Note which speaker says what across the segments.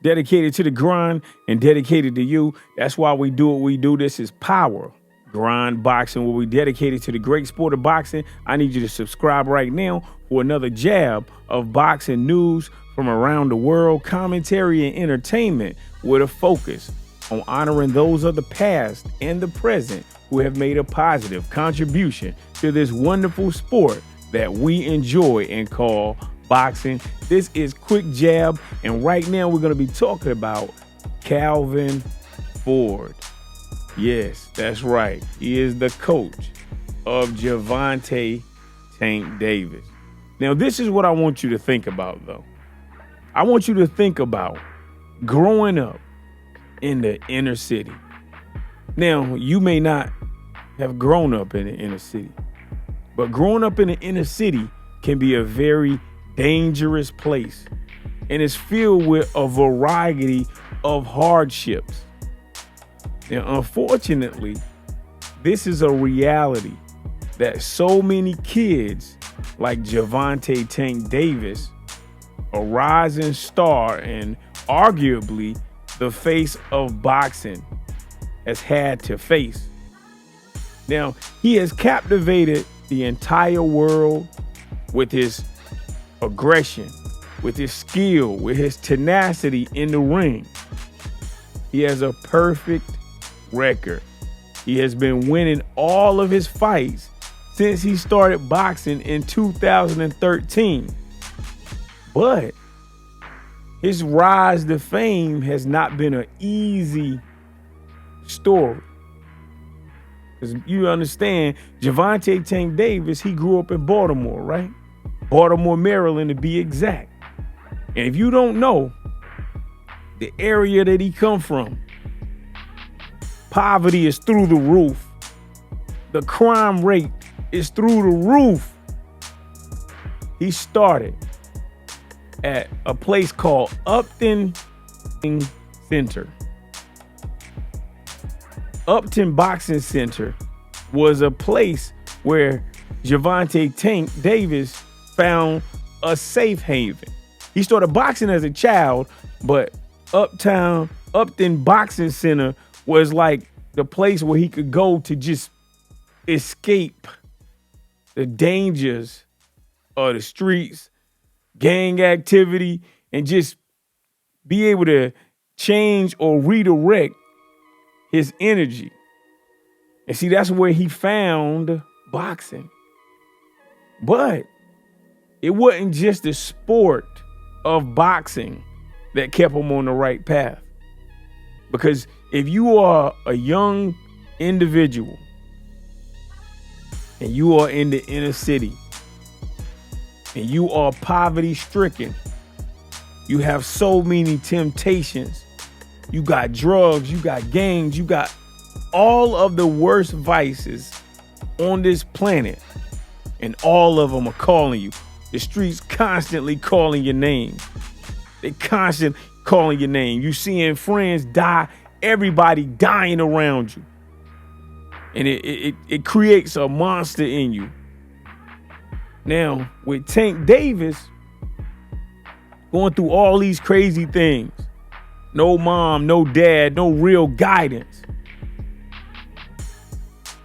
Speaker 1: dedicated to the grind and dedicated to you. That's why we do what we do. This is Power Grind Boxing, where we dedicated to the great sport of boxing. I need you to subscribe right now for another jab of boxing news from around the world, commentary and entertainment with a focus on honoring those of the past and the present who have made a positive contribution to this wonderful sport that we enjoy and call boxing. This is Quick Jab, and right now we're going to be talking about Calvin Ford. Yes, that's right. He is the coach of Gervonta Tank Davis. Now, this is what I want you to think about, though. I want you to think about growing up in the inner city. Now, you may not have grown up in the inner city, but growing up in the inner city can be a very dangerous place, and it's filled with a variety of hardships. Now, unfortunately, this is a reality that so many kids like Gervonta Tank Davis, a rising star and arguably the face of boxing, has had to face. Now, he has captivated the entire world with his aggression, with his skill, with his tenacity in the ring. He has a perfect record. He has been winning all of his fights since he started boxing in 2013. But his rise to fame has not been an easy story. Because you understand, Gervonta Tank Davis, he grew up in Baltimore, right? Baltimore, Maryland, to be exact. And if you don't know the area that he come from, poverty is through the roof. The crime rate is through the roof. He started at a place called Upton Boxing Center. Upton Boxing Center was a place where Gervonta Tank Davis found a safe haven. He started boxing as a child, but Upton Boxing Center was like the place where he could go to just escape the dangers of the streets, gang activity, and just be able to change or redirect his energy. And see, that's where he found boxing. But it wasn't just the sport of boxing that kept him on the right path. Because if you are a young individual and you are in the inner city and you are poverty stricken, you have so many temptations. You got drugs, you got gangs, you got all of the worst vices on this planet, and all of them are calling you. The streets constantly calling your name. They constantly calling your name. You seeing friends die, everybody dying around you. And it creates a monster in you. Now, with Tank Davis going through all these crazy things, no mom, no dad, no real guidance,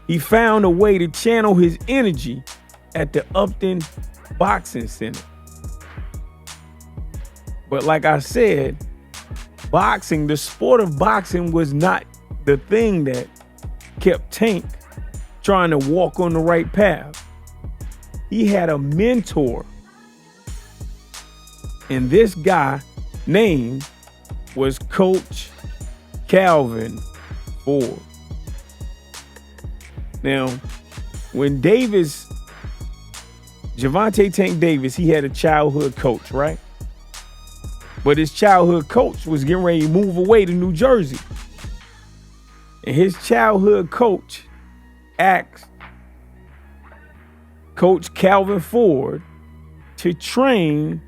Speaker 1: he found a way to channel his energy at the Upton Boxing Center. But like I said, boxing, the sport of boxing, was not the thing that kept Tank trying to walk on the right path. He had a mentor, and this guy name was Coach Calvin Ford. Now, when Gervonta Tank Davis, he had a childhood coach, right? But his childhood coach was getting ready to move away to New Jersey. And his childhood coach asked Coach Calvin Ford to train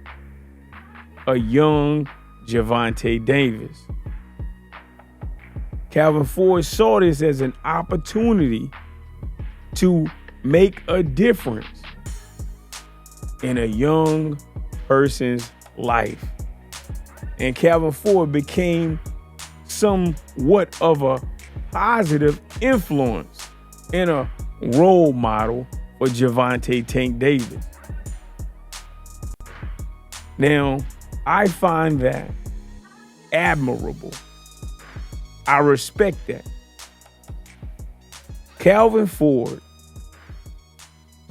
Speaker 1: a young Gervonta Davis. Calvin Ford saw this as an opportunity to make a difference in a young person's life. And Calvin Ford became somewhat of a positive influence and a role model for Gervonta Tank Davis. Now, I find that admirable. I respect that. Calvin Ford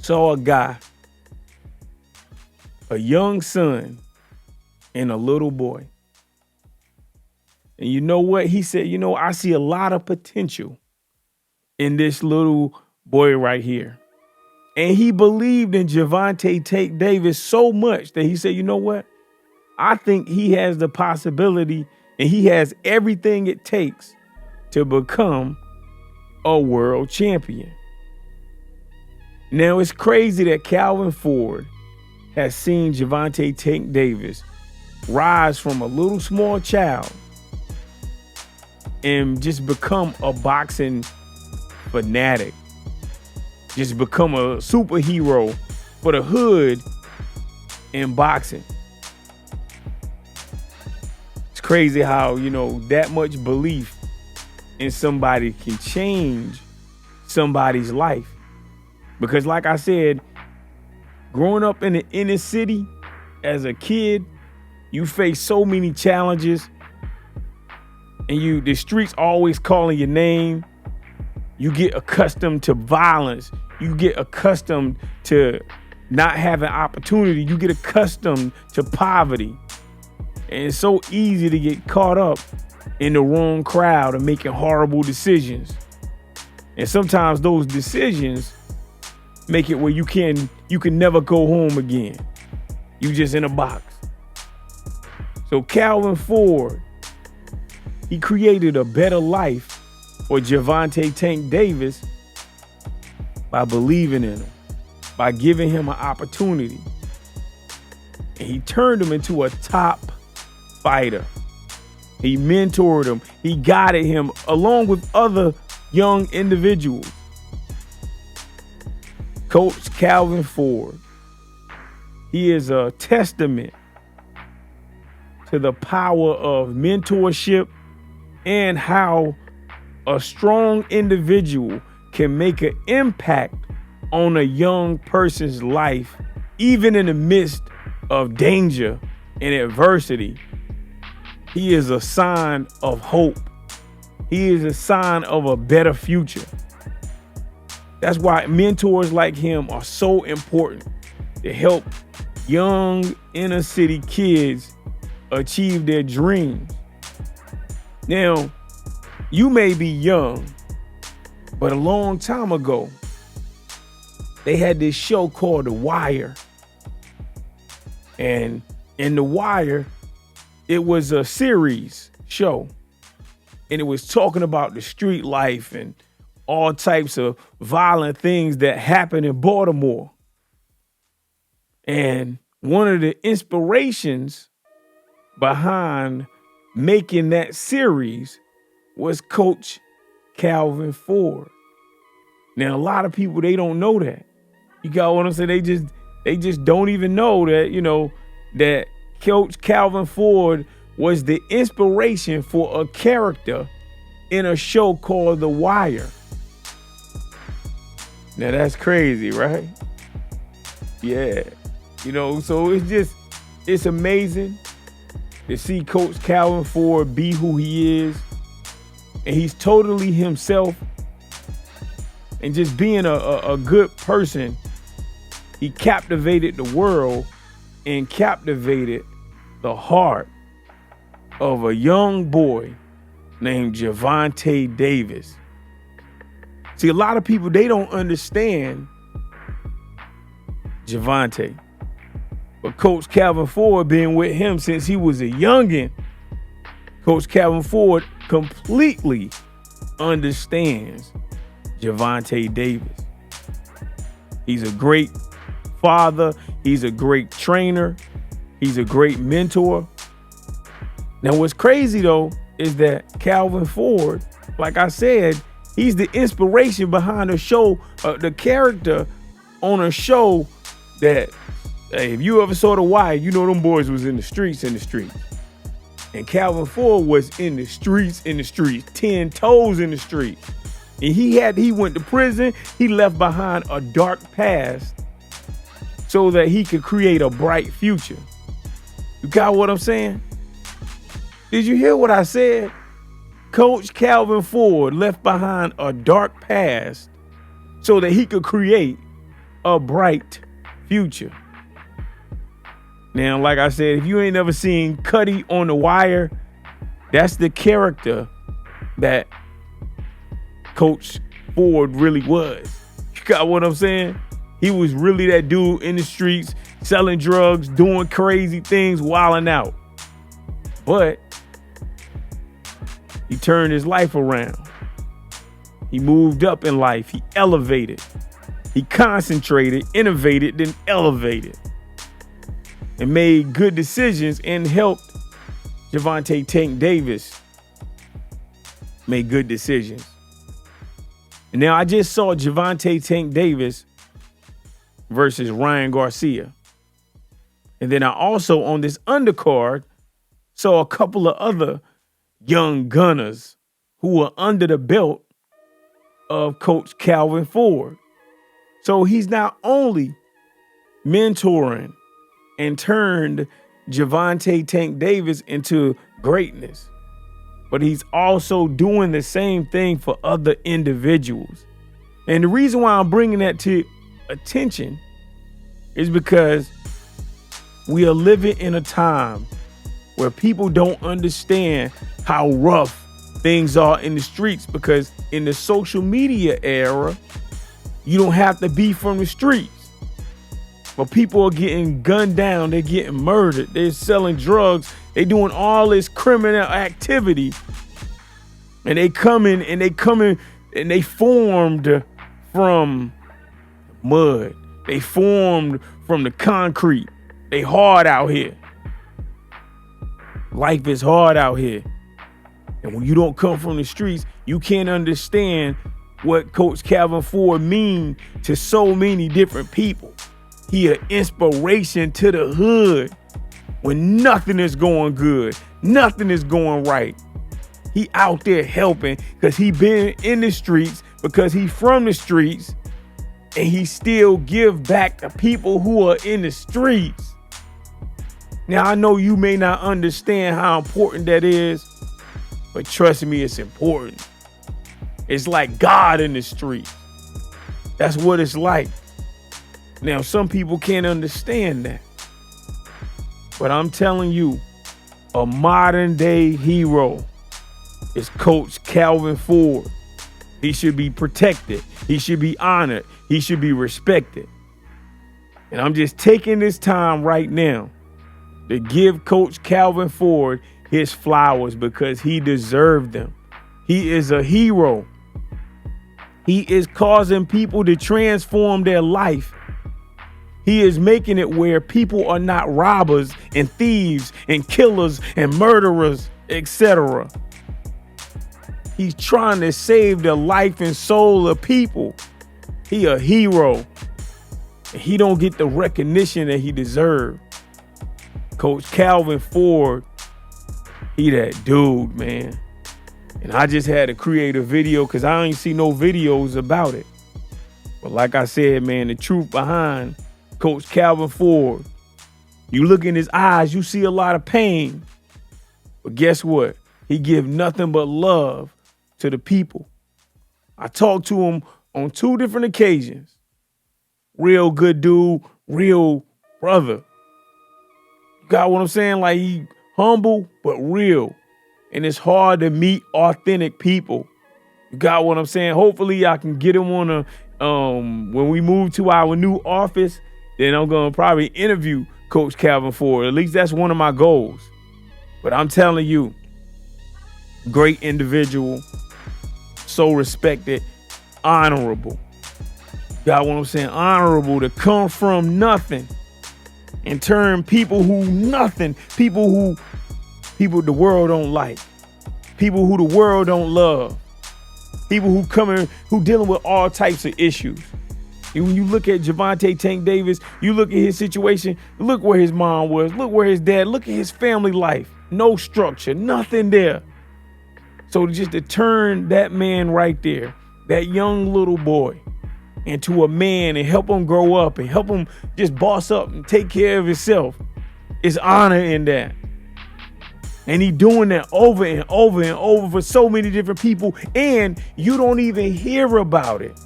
Speaker 1: saw a guy, a young son, and a little boy. And you know what? He said, I see a lot of potential in this little boy right here. And he believed in Gervonta Tank Davis so much that he said, you know what? I think he has the possibility and he has everything it takes to become a world champion. Now, it's crazy that Calvin Ford has seen Gervonta Tank Davis rise from a little small child and just become a boxing fanatic, just become a superhero for the hood in boxing. It's crazy how, that much belief in somebody can change somebody's life. Because like I said, growing up in the inner city as a kid, you face so many challenges, and the streets always calling your name. You get accustomed to violence. You get accustomed to not having opportunity. You get accustomed to poverty. And it's so easy to get caught up in the wrong crowd and making horrible decisions. And sometimes those decisions make it where you can never go home again. You just in a box. So Calvin Ford, he created a better life for Gervonta Tank Davis by believing in him, by giving him an opportunity. And he turned him into a top fighter. He mentored him. He guided him along with other young individuals. Coach Calvin Ford, he is a testament to the power of mentorship and how a strong individual can make an impact on a young person's life, even in the midst of danger and adversity. He is a sign of hope. He is a sign of a better future. That's why mentors like him are so important to help young inner city kids achieve their dreams. Now, you may be young, but a long time ago, they had this show called The Wire. And in The Wire, it was a series show. And it was talking about the street life and all types of violent things that happen in Baltimore. And one of the inspirations behind making that series was Coach Calvin Ford. Now, a lot of people, they don't know that. You got what I'm saying? They just don't even know that, that Coach Calvin Ford was the inspiration for a character in a show called The Wire. Now, that's crazy, right? Yeah. So it's amazing to see Coach Calvin Ford be who he is. And he's totally himself. And just being a good person, he captivated the world and captivated the heart of a young boy named Gervonta Davis. See, a lot of people, they don't understand Gervonta. But Coach Calvin Ford, being with him since he was a youngin', Coach Calvin Ford completely understands Gervonta Davis. He's a great father. He's a great trainer. He's a great mentor. Now, what's crazy, though, is that Calvin Ford, like I said, he's the inspiration behind a show, the character on a show that, hey, if you ever saw The Wire, them boys was in the streets. And Calvin Ford was in the streets, 10 toes in the streets. And he went to prison. He left behind a dark past so that he could create a bright future. You got what I'm saying? Did you hear what I said? Coach Calvin Ford left behind a dark past so that he could create a bright future. Now, like I said, if you ain't never seen Cutty on The Wire, that's the character that Coach Ford really was. You got what I'm saying? He was really that dude in the streets, selling drugs, doing crazy things, wilding out. But he turned his life around. He moved up in life. He elevated. He concentrated, innovated, then elevated. And made good decisions and helped Gervonta Tank Davis make good decisions. And now I just saw Gervonta Tank Davis versus Ryan Garcia. And then I also, on this undercard, saw a couple of other young gunners who were under the belt of Coach Calvin Ford. So he's not only mentoring and turned Gervonta Tank Davis into greatness, but he's also doing the same thing for other individuals. And the reason why I'm bringing that to attention is because we are living in a time where people don't understand how rough things are in the streets, because in the social media era, you don't have to be from the streets. But people are getting gunned down. They're getting murdered. They're selling drugs. They're doing all this criminal activity. And they formed from mud. They formed from the concrete. They hard out here. Life is hard out here. And when you don't come from the streets, you can't understand what Coach Calvin Ford mean to so many different people. He an inspiration to the hood when nothing is going good, nothing is going right. He out there helping because he been in the streets, because he from the streets, and he still give back to people who are in the streets. Now, I know you may not understand how important that is, but trust me, it's important. It's like God in the street. That's what it's like. Now, some people can't understand that. But I'm telling you, a modern day hero is Coach Calvin Ford. He should be protected. He should be honored. He should be respected. And I'm just taking this time right now to give Coach Calvin Ford his flowers because he deserved them. He is a hero. He is causing people to transform their life. He is making it where people are not robbers and thieves and killers and murderers, etc. He's trying to save the life and soul of people. He a hero. And he don't get the recognition that he deserves. Coach Calvin Ford, he that dude, man. And I just had to create a video because I ain't see no videos about it. But like I said, man, the truth behind Coach Calvin Ford, you look in his eyes, you see a lot of pain. But guess what? He give nothing but love to the people. I talked to him on 2 different occasions. Real good dude, real brother. You got what I'm saying? Like, he humble but real. And it's hard to meet authentic people. You got what I'm saying? Hopefully I can get him on a when we move to our new office, then I'm gonna probably interview Coach Calvin Ford. At least that's one of my goals. But I'm telling you, great individual, so respected, honorable. Got what I'm saying? Honorable to come from nothing and turn people who nothing, people the world don't like, people who the world don't love, people who dealing with all types of issues. And when you look at Gervonta Tank Davis, you look at his situation, look where his mom was, look where his dad, look at his family life. no structure, nothing there. So just to turn that man right there, that young little boy, into a man and help him grow up and help him just boss up and take care of himself, is honor in that. And he doing that over and over and over for so many different people, and you don't even hear about it.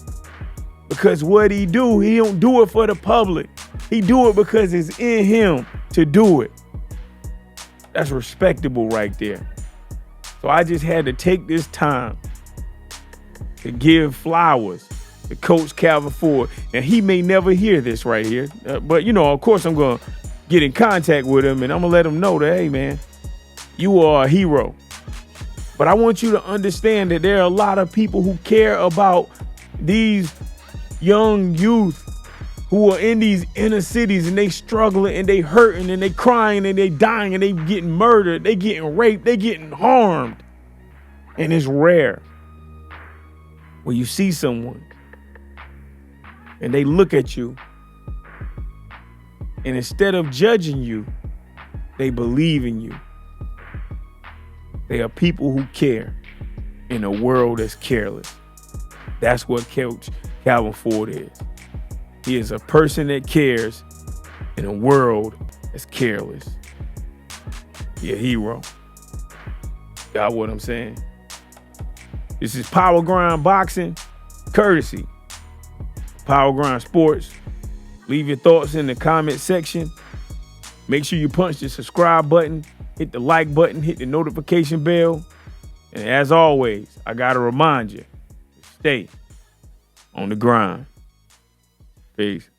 Speaker 1: Because what he don't do it for the public. He do it because it's in him to do it. That's respectable right there. So I just had to take this time to give flowers to Coach Calvin Ford. And he may never hear this right here. But, of course, I'm going to get in contact with him and I'm going to let him know that, hey, man, you are a hero. But I want you to understand that there are a lot of people who care about these young youth who are in these inner cities and they struggling and they hurting and they crying and they dying and they getting murdered, they getting raped, they getting harmed. And it's rare when you see someone and they look at you and instead of judging you, they believe in you. They are people who care in a world that's careless. That's what Coach Calvin Ford is. He is a person that cares in a world that's careless. He a hero. Got what I'm saying? This is Power Grind Boxing, courtesy Power Grind Sports. Leave your thoughts in the comment section. Make sure you punch the subscribe button, hit the like button, hit the notification bell. And as always, I got to remind you, stay on the grind. Peace.